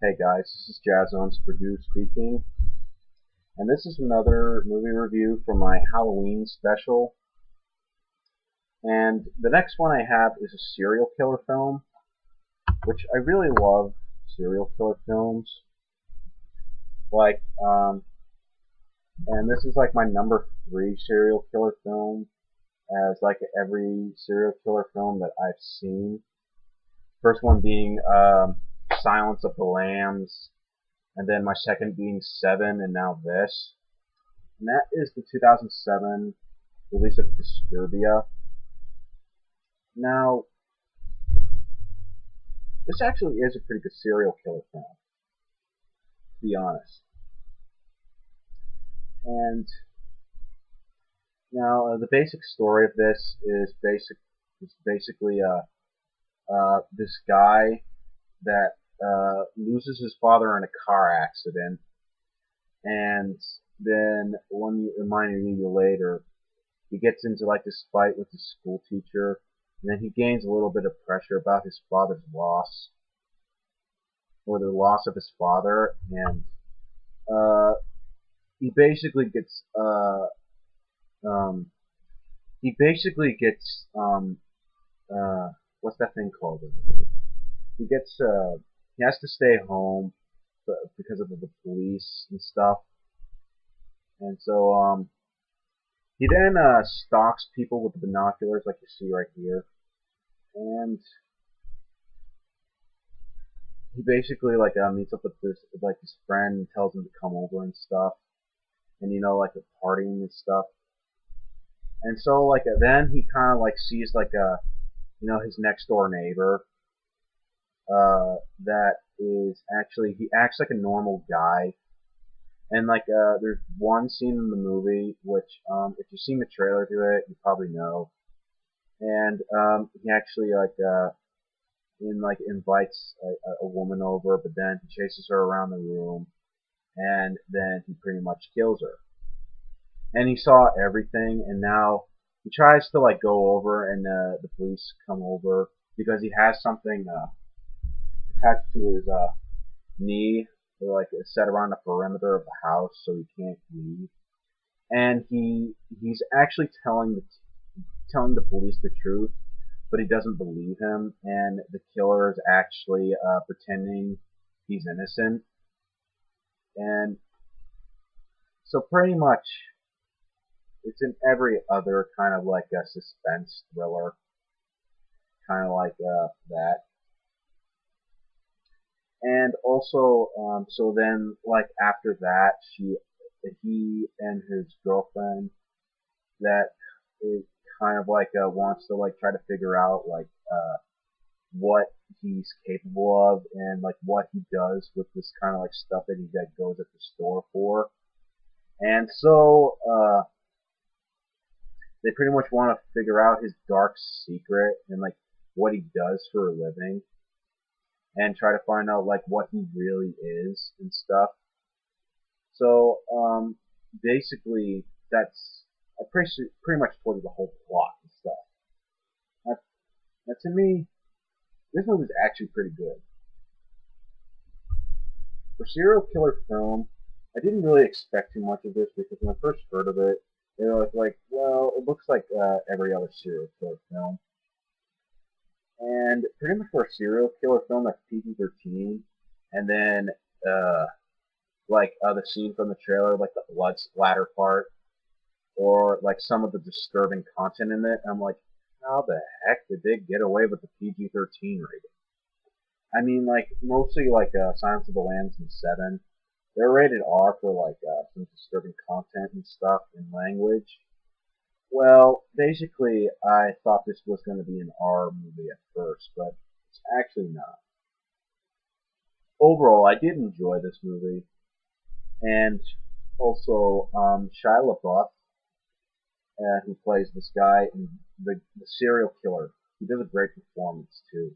Hey guys, this is Jazzone's Purdue speaking, and this is another movie review from my Halloween special. And the next one I have is a serial killer film, which I really love serial killer films. Like, and this is like my number three serial killer film, as like every serial killer film that I've seen. First one being Silence of the Lambs, and then my second being Seven, and now this. And that is the 2007 release of Disturbia. Now, this actually is a pretty good serial killer film, to be honest. And now, the basic story of this is basically this guy that loses his father in a car accident, and then minor year later, he gets into like this fight with his school teacher, and then he gains a little bit of pressure about his father's loss, or the loss of his father, and uh, he basically gets um, he basically gets what's that thing called? He gets he has to stay home because of the police and stuff, and so he then stalks people with the binoculars like you see right here, and he basically like meets up with his friend and tells him to come over and stuff, and like the partying and stuff. And so like then he kind of like sees like his next door neighbor that is actually he acts like a normal guy. And like there's one scene in the movie which if you've seen the trailer to it you probably know. And he actually invites a woman over, but then he chases her around the room, and then he pretty much kills her. And he saw everything, and now he tries to like go over, and the police come over because he has something attached to his knee, like set around the perimeter of the house, so he can't leave. And he's actually telling the police the truth, but he doesn't believe him, and the killer is actually pretending he's innocent. And so pretty much it's in every other kind of like a suspense thriller, kind of like that. And also, so then like after that, he and his girlfriend that is kind of like wants to like try to figure out like what he's capable of and like what he does with this kind of like stuff that he that goes at the store for. And so they pretty much want to figure out his dark secret and like what he does for a living, and try to find out like what he really is and stuff. So basically that's I pretty much told you the whole plot and stuff. That, that to me, this movie is actually pretty good. For serial killer film, I didn't really expect too much of this because when I first heard of it, they were like, well, it looks like every other serial killer film. And pretty much for a serial killer film that's PG-13, and then uh, the scene from the trailer, like the blood splatter part, or like some of the disturbing content in it, I'm like, how the heck did they get away with the PG-13 rating? I mean, like mostly like Silence of the Lambs and Seven, they're rated R for like some disturbing content and stuff and language. Well, basically, I thought this was going to be an R movie at first, but it's actually not. Overall, I did enjoy this movie, and also Shia LaBeouf, who plays this guy and the serial killer, he does a great performance too.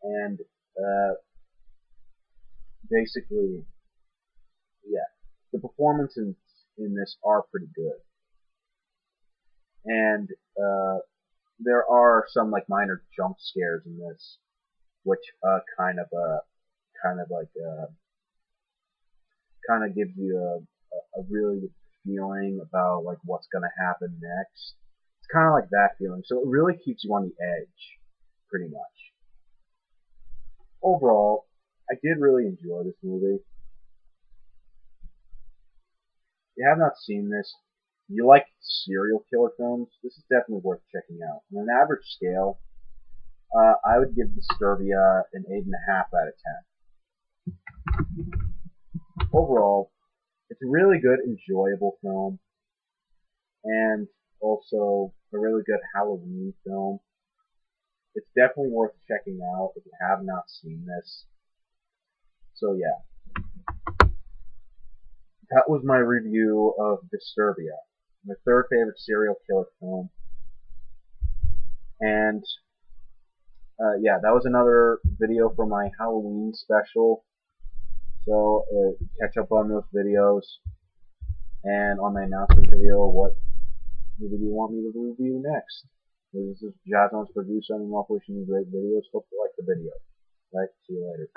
And uh, basically, yeah, the performances in this are pretty good, and uh, there are some like minor jump scares in this, which kind of like kind of gives you a really good feeling about like what's gonna happen next. It's kind of like that feeling, so it really keeps you on the edge, pretty much. Overall, I did really enjoy this movie. If you have not seen this, you like serial killer films, this is definitely worth checking out. On an average scale, I would give Disturbia an 8.5 out of 10. Overall, it's a really good, enjoyable film, and also a really good Halloween film. It's definitely worth checking out if you have not seen this. So yeah, that was my review of Disturbia, my third favorite serial killer film. And yeah, that was another video for my Halloween special. So catch up on those videos and on my announcement video. What movie do you want me to review next? This is Jazz producer, and I'm wishing you great videos. Hope you like the video. Right, see you later.